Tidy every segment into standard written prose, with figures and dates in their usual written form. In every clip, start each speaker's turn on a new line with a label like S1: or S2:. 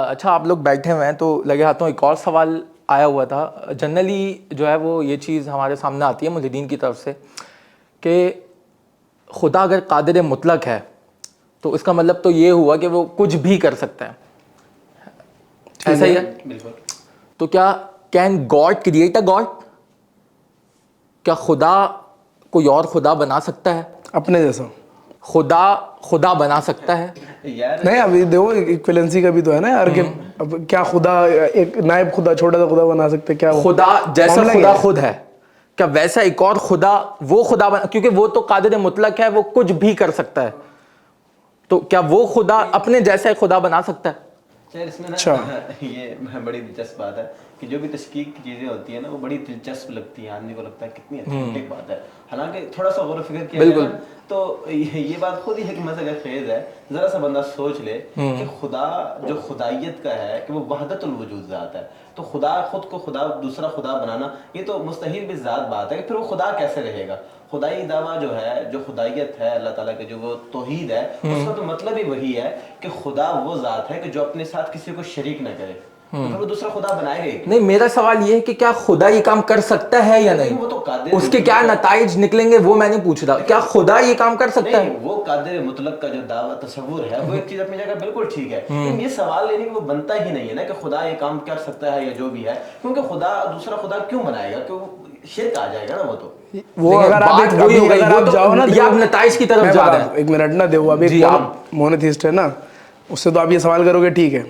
S1: اچھا آپ لوگ بیٹھے ہوئے ہیں تو لگے ہاتھوں ایک اور سوال آیا ہوا تھا. جنرلی جو ہے وہ یہ چیز ہمارے سامنے آتی ہے ملحدین کی طرف سے کہ خدا اگر قادر مطلق ہے تو اس کا مطلب تو یہ ہوا کہ وہ کچھ بھی کر سکتا ہے. ایسا ہی ہے بالکل. تو کیا can God create a God? کیا خدا کوئی اور خدا بنا سکتا ہے
S2: اپنے جیسا؟
S1: خدا بنا سکتا ہے؟
S2: نہیں ابھی دیکھو ایکویلنسی کا بھی تو ہے نا یار کہ کیا خدا ایک نائب خدا چھوٹا سا خدا بنا سکتے؟ کیا
S1: خدا جیسا خدا خود ہے کیا ویسا ایک اور خدا وہ خدا بنا؟ کیونکہ وہ تو قادر مطلق ہے, وہ کچھ بھی کر سکتا ہے, تو کیا وہ خدا اپنے جیسا ایک خدا بنا سکتا ہے؟
S3: اس میں نا یہ بڑی دلچسپ بات ہے کہ جو بھی تشکیک کی چیزیں ہوتی ہیں نا وہ بڑی دلچسپ لگتی ہیں, آدمی کو لگتا ہے کتنی اچھی بات ہے. حالانکہ تھوڑا سا غور و فکر کیا جائے تو یہ بات خود ہی حکمت خیز ہے. ذرا سا بندہ سوچ لے کہ خدا جو خدائیت کا ہے کہ وہ وحدت الوجود ذات ہے, تو خدا خود کو خدا دوسرا خدا بنانا یہ تو مستحیل بھی ذات بات ہے کہ پھر وہ خدا کیسے رہے گا. خدائی دعویٰ جو ہے, جو خدائیت ہے اللہ تعالیٰ کے, جو وہ توحید ہے, اس کا تو مطلب ہی وہی ہے کہ خدا وہ ذات ہے کہ جو اپنے ساتھ کسی کو شریک نہ کرے, تو پھر وہ دوسرا خدا بنائے گا.
S1: نہیں, میرا سوال یہ ہے کہ کیا خدا یہ کام کر سکتا ہے یا نہیں,
S3: وہ تو قادر,
S1: اس کے کیا نتائج نکلیں گے وہ میں نہیں پوچھ رہا. کیا خدا یہ کام کر سکتا ہے؟
S3: وہ قادر مطلق کا جو دعویٰ تصور ہے وہ ایک چیز اپنی جگہ بالکل ٹھیک ہے, لیکن یہ سوال لینے کہ وہ بنتا ہی نہیں ہے نا کہ خدا یہ کام کر سکتا ہے یا جو بھی ہے, کیونکہ خدا دوسرا خدا کیوں بنائے گا, کہ وہ شرک آ جائے گا نا. وہ تو
S2: وہ اگر آپ جاؤ نا
S1: آپ نتائج کی طرف جا رہے ہیں.
S2: ایک منٹ نا دیو, اب ایک مونوتھیسٹ ہے نا, اس سے تو آپ یہ سوال کرو گے ٹھیک ہے.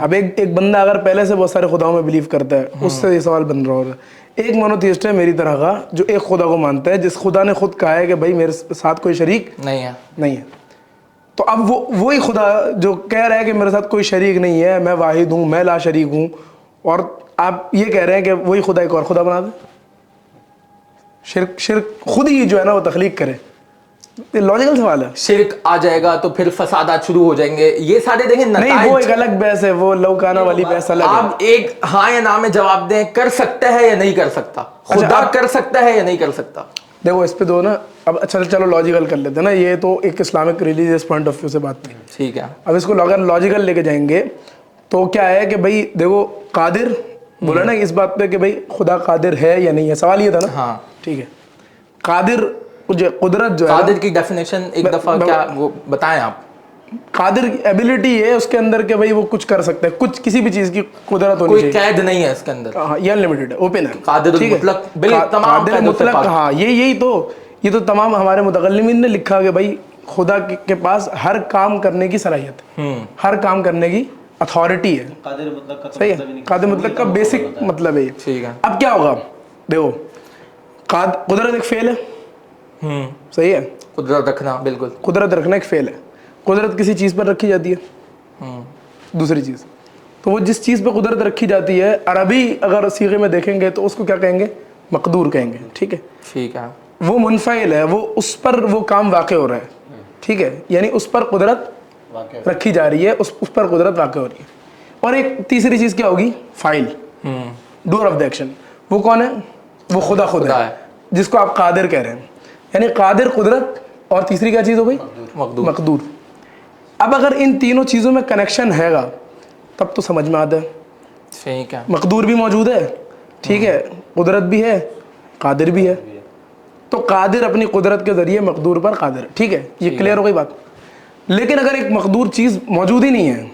S2: اب ایک بندہ اگر پہلے سے بہت سارے خداؤں میں بلیو کرتا ہے, اس سے یہ سوال بن رہا ہوگا. ایک مونوتھیسٹ ہے میری طرح کا جو ایک خدا کو مانتا ہے, جس خدا نے خود کہا ہے کہ بھائی میرے ساتھ کوئی شریک نہیں ہے. تو اب وہی خدا جو کہہ رہا ہے کہ میرے ساتھ کوئی شریک نہیں ہے, میں واحد ہوں, میں لا شریک ہوں, اور آپ یہ کہہ رہے ہیں کہ وہی خدا ایک اور خدا بنا دے. شرک خود ہی جو ہے نا وہ تخلیق کرے. لاجیکل سوال ہے.
S1: شرک آ جائے گا تو پھر فسادات شروع ہو جائیں گے, یہ سارے دیکھیں نتائج.
S2: نہیں وہ ایک الگ بحث ہے, وہ لوکانہ والی بحث الگ ہے.
S1: آپ ایک ہاں یا نا میں جواب دیں, کر سکتا ہے یا نہیں کر سکتا, خدا کر سکتا ہے یا نہیں کر سکتا.
S2: دیکھو اس پہ دو نا, اب اچھا چلو لاجیکل کر لیتے ہیں نا, یہ تو ایک Islamic religious point of view سے بات نہیں.
S1: ٹھیک ہے,
S2: اب اس کو اگر لاجیکل لے کے جائیں گے تو کیا ہے کہ بھائی دیکھو قادر بولا نا اس بات پہ کہ بھائی خدا قادر ہے یا نہیں ہے, سوال یہ تھا نا.
S1: ہاں
S2: ٹھیک ہے. قادر قدرت جو ہے,
S1: قادر کی ڈیفینیشن ایک دفعہ کیا وہ بتائیں آپ.
S2: قادر ایبلٹی ہے اس کے اندر کہ بھائی وہ کچھ کر سکتا ہے, کچھ کسی بھی چیز کی قدرت ہونی چاہیے,
S1: کوئی قید نہیں ہے اس کے اندر.
S2: ہاں یہ انلمیٹڈ ہے, اوپن ہے.
S1: قادر مطلق
S2: قادر مطلق, ہاں یہ تو تمام ہمارے متکلمین نے لکھا کہ بھائی خدا کے پاس ہر کام کرنے کی صلاحیت ہے, ہر کام کرنے کی اتھارٹی ہے. صحیح ہے, قادر مطلق کا بیسک مطلب ہے.
S1: ٹھیک ہے.
S2: اب کیا ہوگا دیکھو, قدرت ایک فعل ہے, صحیح ہے,
S1: قدرت رکھنا, بالکل
S2: قدرت رکھنا ایک فعل ہے. قدرت کسی چیز پر رکھی جاتی ہے, دوسری چیز, تو وہ جس چیز پہ قدرت رکھی جاتی ہے, عربی اگر صیغے میں دیکھیں گے تو اس کو کیا کہیں گے, مقدور کہیں گے. ٹھیک ہے,
S1: ٹھیک ہے.
S2: وہ منفعل ہے, وہ اس پر وہ کام واقع ہو رہا ہے. ٹھیک ہے, یعنی اس پر قدرت رکھی جا رہی ہے, اس پر قدرت واقع ہو رہی ہے. اور ایک تیسری چیز کیا ہوگی, فاعل, ڈور آف دا ایکشن. وہ کون ہے, وہ خدا ہے جس کو آپ قادر کہہ رہے ہیں. یعنی قادر قدرت, اور تیسری کیا چیز ہو گئی, مقدور. اب اگر ان تینوں چیزوں میں کنیکشن ہے گا تب تو سمجھ میں آتا ہے.
S1: ٹھیک ہے,
S2: مقدور بھی موجود ہے, ٹھیک ہے, قدرت بھی ہے, قادر بھی ہے, تو قادر اپنی قدرت کے ذریعے مقدور پر قادر ہے. ٹھیک ہے, یہ کلیئر ہو گئی بات. لیکن اگر ایک مقدور چیز موجود ہی نہیں ہے,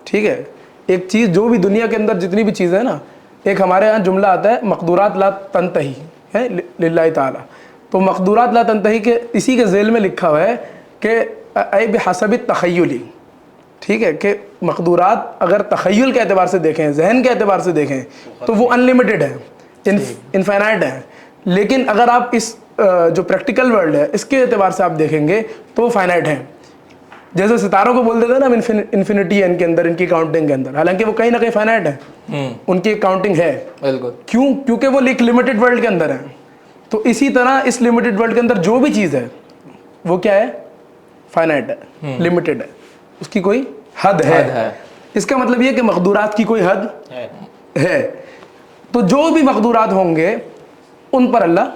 S2: ٹھیک ہے, ایک چیز جو بھی دنیا کے اندر جتنی بھی چیزیں ہیں نا, ایک ہمارے یہاں جملہ آتا ہے مقدورات لا تنتہی ہے للہ تعالی. تو مقدورات لا تنتہی کے اسی کے ذیل میں لکھا ہوا ہے کہ اے بحسب التخیلی. ٹھیک ہے, کہ مقدورات اگر تخیل کے اعتبار سے دیکھیں, ذہن کے اعتبار سے دیکھیں تو وہ انلیمیٹڈ ہے, انفائنائٹ ہے. لیکن اگر آپ اس جو پریکٹیکل ورلڈ ہے اس کے اعتبار سے آپ دیکھیں گے تو وہ فائنائٹ ہیں. جیسے ستاروں کو بول دیتے ہیں نا انفینٹی ہے ان کے اندر, ان کی کاؤنٹنگ کے اندر, حالانکہ وہ کہیں نہ کہیں فائنائٹ ہے, ان کی کاؤنٹنگ ہے. بالکل. کیوں, کیونکہ وہ ایک لمیٹڈ ورلڈ کے اندر ہے. تو اسی طرح اس لمیٹڈ ورلڈ کے اندر جو بھی چیز ہے وہ کیا ہے, فائنائٹ ہے, لمیٹڈ ہے, اس کی کوئی حد ہے. اس کا مطلب یہ کہ مقدورات کی کوئی حد ہے. تو جو بھی مقدورات ہوں گے ان پر اللہ